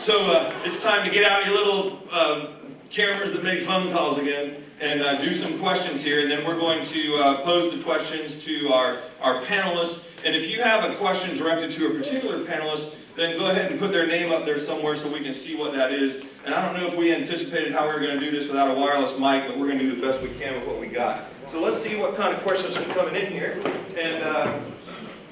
So it's time to get out your little cameras that make phone calls again and do some questions here. And then we're going to pose the questions to our panelists. And if you have a question directed to a particular panelist, then go ahead and put their name up there somewhere so we can see what that is. And I don't know if we anticipated how we were going to do this without a wireless mic, but we're going to do the best we can with what we got. So let's see what kind of questions are coming in here. And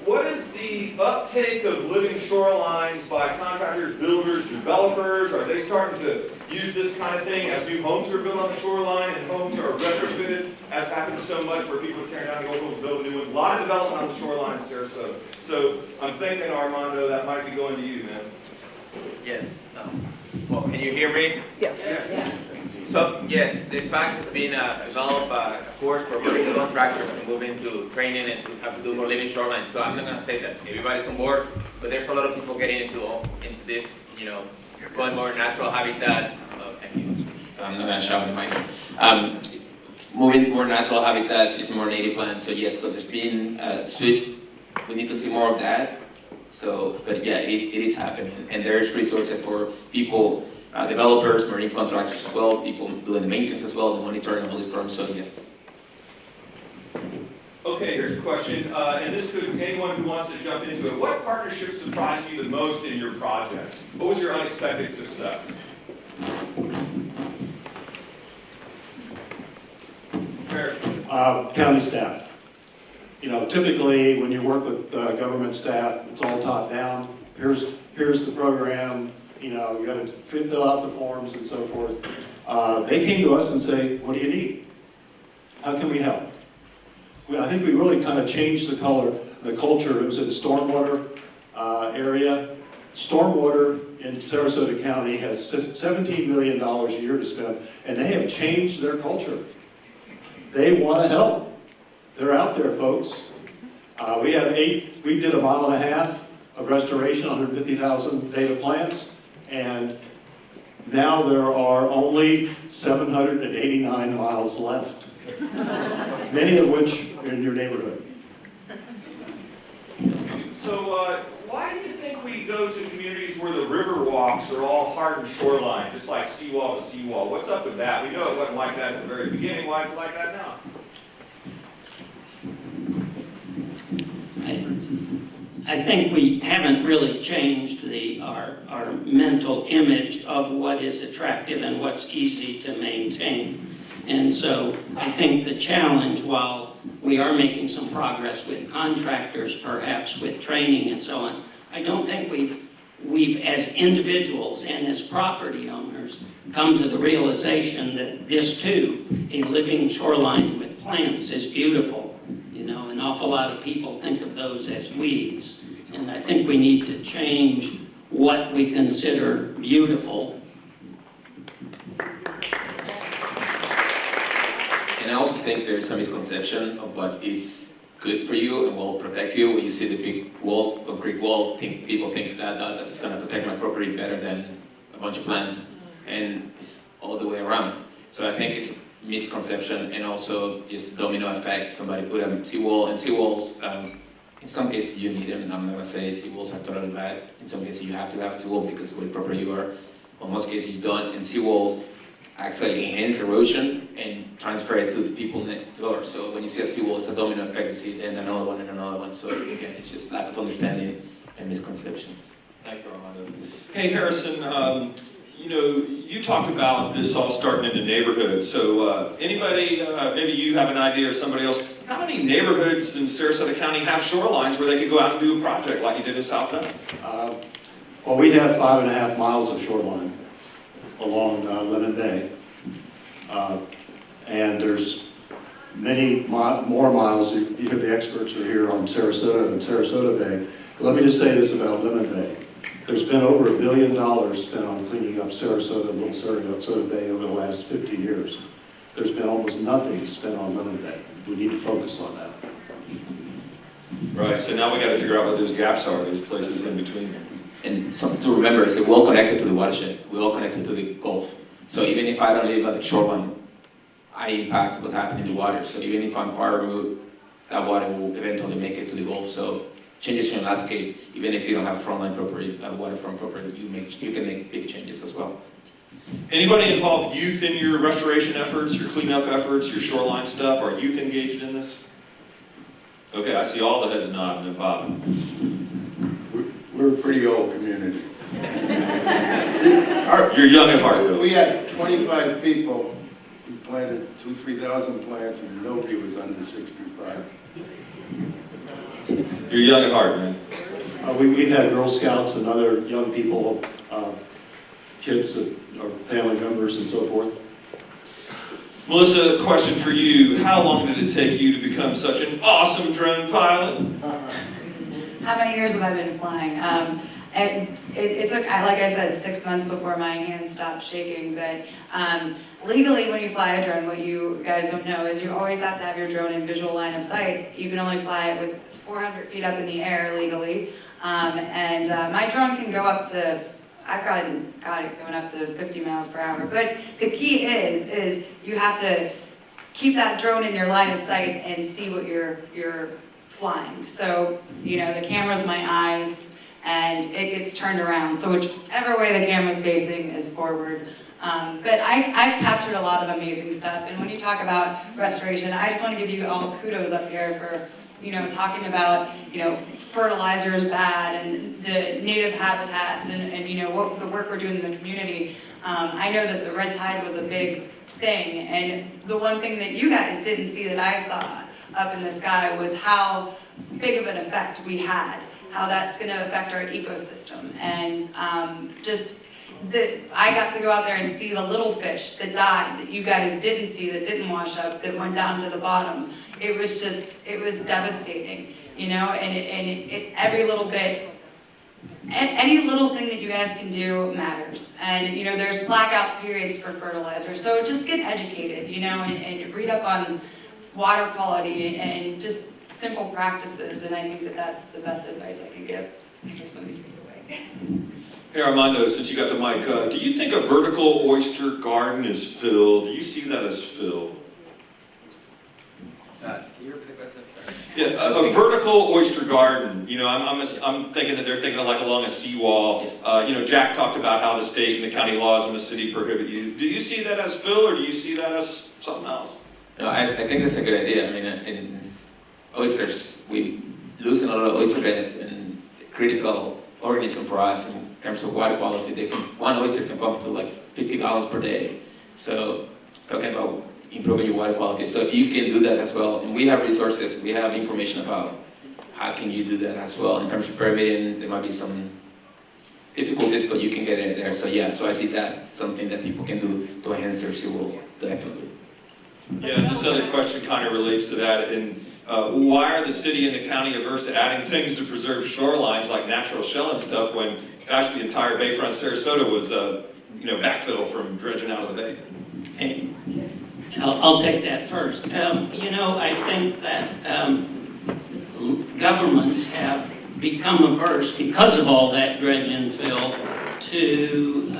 what is the uptake of living shorelines by contractors, builders, developers? Are they starting to use this kind of thing as new homes are built on the shoreline and homes are retrofitted, as happens so much where people are tearing down the old homes, building new ones? A lot of development on the shoreline in Sarasota. So I'm thinking, Armando, that might be going to you, man. Yes. Well, can you hear me? Yes. Yeah. So, yes, this fact has been developed a course for marine contractors to move into training and to have to do more living shoreline. So I'm not going to say that everybody's on board, but there's a lot of people getting into this, you know, going more natural habitats. I'm not going to shout in the mic. Moving to more natural habitats, using more native plants. So yes, so there's been we need to see more of that. So, but yeah, it is happening, and there's resources for people, developers, marine contractors as well, people doing the maintenance as well, the monitoring of all these programs. So yes. Okay, here's a question, and this could anyone who wants to jump into it. What partnerships surprised you the most in your projects? What was your unexpected success? County staff. You know, typically when you work with government staff, it's all top down. Here's the program. You know, you got to fill out the forms and so forth. They came to us and say, "What do you need? How can we help?" I think we really kind of changed the culture. It was in stormwater area. Stormwater in Sarasota County has $17 million a year to spend, and they have changed their culture. They want to help. They're out there, folks. We did 1.5 miles of restoration, 150,000 native plants, and now there are only 789 miles left, many of which are in your neighborhood. So why do you think we go to communities where the river walks are all hardened shoreline, just like seawall to seawall? What's up with that? We know it wasn't like that at the very beginning. Why is it like that now? I think we haven't really changed our mental image of what is attractive and what's easy to maintain. And so I think the challenge, while we are making some progress with contractors, perhaps with training and so on, I don't think we've as individuals and as property owners come to the realization that this too, a living shoreline with plants, is beautiful. You know, an awful lot of people think of those as weeds. And I think we need to change what we consider beautiful. And I also think there's some misconception of what is good for you and will protect you. When you see the big wall, concrete wall, people think that's going to protect my property better than a bunch of plants, and it's all the way around. So I think it's a misconception, and also just domino effect. Somebody put a seawall, and seawalls, in some cases you need them. I'm not going to say seawalls are totally bad. In some cases you have to have a seawall because of the property you are. In most cases you don't, and seawalls actually enhance erosion and transfer it to the people next door. So when you see a seawall, it's a domino effect. You see then another one and another one. So again, it's just lack of understanding and misconceptions. Thank you, Armando. Hey, Harrison, you know, you talked about this all starting in the neighborhood. So anybody, maybe you have an idea or somebody else, how many neighborhoods in Sarasota County have shorelines where they could go out and do a project like you did in South Bend? Well, we have 5.5 miles of shoreline along Lemon Bay. And there's many more miles. Even the experts are here on Sarasota and Sarasota Bay. Let me just say this about Lemon Bay. There's been over $1 billion spent on cleaning up Sarasota and Little Sarasota Bay over the last 50 years. There's been almost nothing spent on Lemon Bay. We need to focus on that. Right, so now we got to figure out what those gaps are, those places in between. And something to remember is that we're all connected to the watershed. We're all connected to the Gulf. So even if I don't live at the shoreline, I impact what's happening in the water. So even if I'm far removed, that water will eventually make it to the Gulf. So changes in your landscape, even if you don't have frontline property, waterfront property, you can make big changes as well. Anybody involve youth in your restoration efforts, your cleanup efforts, your shoreline stuff? Are youth engaged in this? Okay, I see all the heads nodding and bobbing. We're a pretty old community. You're young at heart, though. We had 25 people who planted 3,000 plants and nobody was under 65. You're young at heart, man. We've had Girl Scouts and other young people, kids that are family members and so forth. Melissa, a question for you. How long did it take you to become such an awesome drone pilot? How many years have I been flying? And it took, like I said, 6 months before my hands stopped shaking. But legally, when you fly a drone, what you guys don't know is you always have to have your drone in visual line of sight. You can only fly it with 400 feet up in the air legally. My drone can go up to, I've got it going up to 50 miles per hour. But the key is you have to keep that drone in your line of sight and see what you're flying. So, you know, the camera's my eyes, and it gets turned around. So whichever way the camera's facing is forward. But I've captured a lot of amazing stuff. And when you talk about restoration, I just want to give you all kudos up here for, you know, talking about, you know, fertilizer is bad and the native habitats and you know, what the work we're doing in the community. I know that the red tide was a big thing. And the one thing that you guys didn't see that I saw up in the sky was how big of an effect we had, how that's going to affect our ecosystem. And I got to go out there and see the little fish that died, that you guys didn't see, that didn't wash up, that went down to the bottom. It was devastating, you know, and every little bit, any little thing that you guys can do matters. And, you know, there's blackout periods for fertilizer, so just get educated, you know, and read up on water quality and just simple practices, and I think that that's the best advice I could give. Here's let me take it away. Hey Armando, since you got the mic, do you think a vertical oyster garden is filled? Do you see that as filled? Can you repeat the question? Sorry. Yeah, a vertical oyster garden. You know, I'm thinking that they're thinking of like along a seawall. You know, Jack talked about how the state and the county laws in the city prohibit you. Do you see that as fill, or do you see that as something else? No, I think that's a good idea. I mean, oysters, we losing a lot of oyster beds and critical organism for us in terms of water quality. One oyster can pump to like 50 gallons per day. So talking about improving your water quality. So if you can do that as well, and we have resources, we have information about how can you do that as well. In terms of permitting, there might be some difficulties, but you can get in there. So yeah, so I see that's something that people can do to enhance their seawalls, definitely. Yeah, and this other question kind of relates to that. And why are the city and the county averse to adding things to preserve shorelines like natural shell and stuff when actually the entire bayfront Sarasota was, you know, backfill from dredging out of the bay? Hey, I'll take that first. You know, I think that governments have become averse because of all that dredge and fill to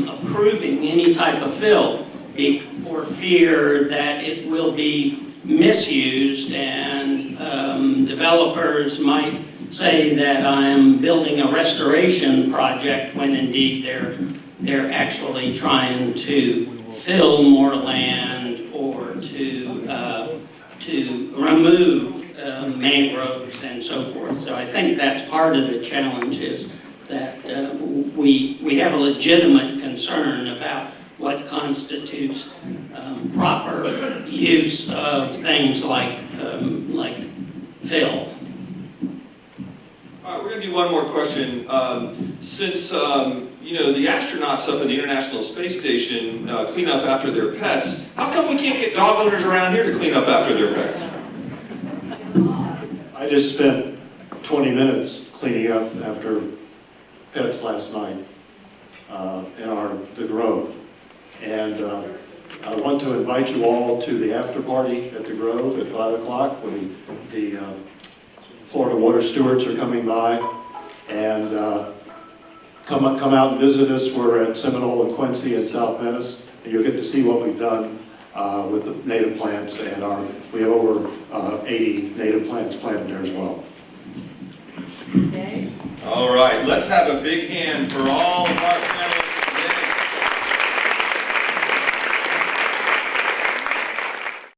approving any type of fill for fear that it will be misused and developers might say that I'm building a restoration project when indeed they're actually trying to fill more land or to remove mangroves and so forth. So I think that's part of the challenge is that we have a legitimate concern about what constitutes proper use of things like fill. All right, we're going to do one more question. Since, you know, the astronauts up at the International Space Station clean up after their pets, how come we can't get dog owners around here to clean up after their pets? I just spent 20 minutes cleaning up after pets last night in the Grove. And I want to invite you all to the after party at the Grove at 5 o'clock when the Florida Water Stewards are coming by. And come out and visit us. We're at Seminole and Quincy in South Venice. And you'll get to see what we've done with the native plants. And we have over 80 native plants planted there as well. All right, let's have a big hand for all